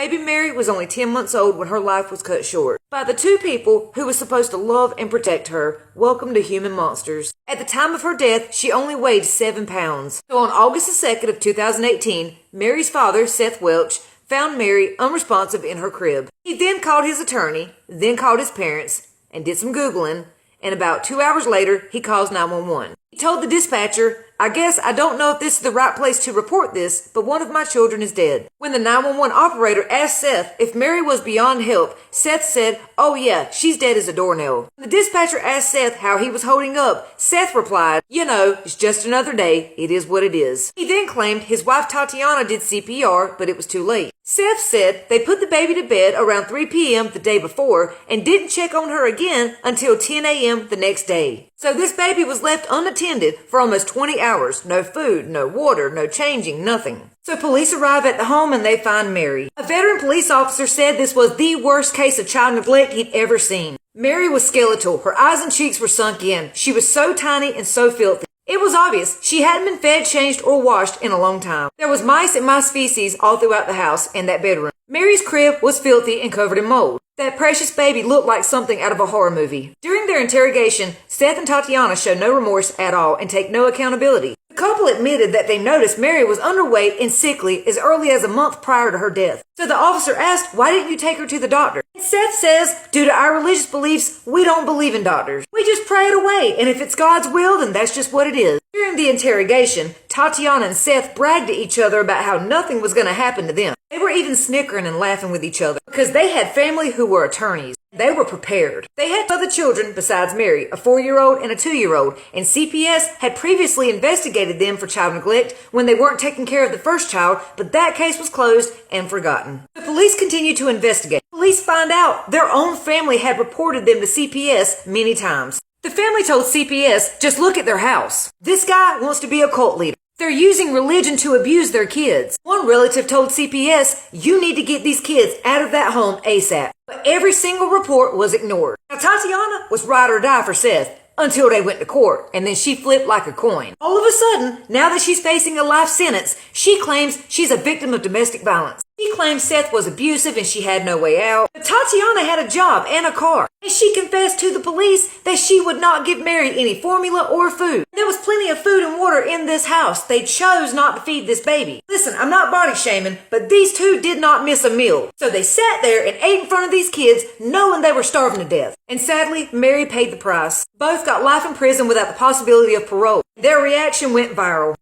Baby Mary was only 10 months old when her life was cut short by the two people who were supposed to love and protect her. Welcome to human monsters. At the time of her death, she only weighed 7 pounds. So on August the 2nd of 2018, Mary's father, Seth Welch, found Mary unresponsive in her crib. He then called his attorney, then called his parents, and did some Googling, and about 2 hours later, he calls 911. He told the dispatcher, "I guess I don't know if this is the right place to report this, but one of my children is dead." When the 911 operator asked Seth if Mary was beyond help, Seth said, "Oh yeah, she's dead as a doornail." When the dispatcher asked Seth how he was holding up, Seth replied, "You know, it's just another day. It is what it is." He then claimed his wife Tatiana did CPR, but it was too late. Seth said they put the baby to bed around 3 p.m. the day before and didn't check on her again until 10 a.m. the next day. So this baby was left unattended for almost 20 hours. No food, no water, no changing, nothing. So police arrive at the home and they find Mary. A veteran police officer said this was the worst case of child neglect he'd ever seen. Mary was skeletal. Her eyes and cheeks were sunk in. She was so tiny and so filthy. It was obvious she hadn't been fed, changed, or washed in a long time. There was mice and mice feces all throughout the house and that bedroom. Mary's crib was filthy and covered in mold. That precious baby looked like something out of a horror movie. During their interrogation, Seth and Tatiana show no remorse at all and take no accountability. The couple admitted that they noticed Mary was underweight and sickly as early as a month prior to her death. So the officer asked, "Why didn't you take her to the doctor?" And Seth says, "Due to our religious beliefs, we don't believe in doctors. We just pray it away, and if it's God's will, then that's just what it is." During the interrogation, Tatiana and Seth bragged to each other about how nothing was going to happen to them. They were even snickering and laughing with each other because they had family who were attorneys. They were prepared. They had other children besides Mary, a 4-year-old and a 2-year-old, and CPS had previously investigated them for child neglect when they weren't taking care of the first child, but that case was closed and forgotten. The police continued to investigate. Police find out their own family had reported them to CPS many times. The family told CPS, "Just look at their house. This guy wants to be a cult leader. They're using religion to abuse their kids." One relative told CPS, "You need to get these kids out of that home ASAP." But every single report was ignored. Now Tatiana was ride or die for Seth until they went to court, and then she flipped like a coin. All of a sudden, now that she's facing a life sentence, she claims she's a victim of domestic violence. She claims Seth was abusive and she had no way out. But Tatiana had a job and a car. And she confessed to the police that she would not give Mary any formula or food. There was plenty of food and water in this house. They chose not to feed this baby. Listen, I'm not body shaming, but these two did not miss a meal. So they sat there and ate in front of these kids knowing they were starving to death. And sadly, Mary paid the price. Both got life in prison without the possibility of parole. Their reaction went viral.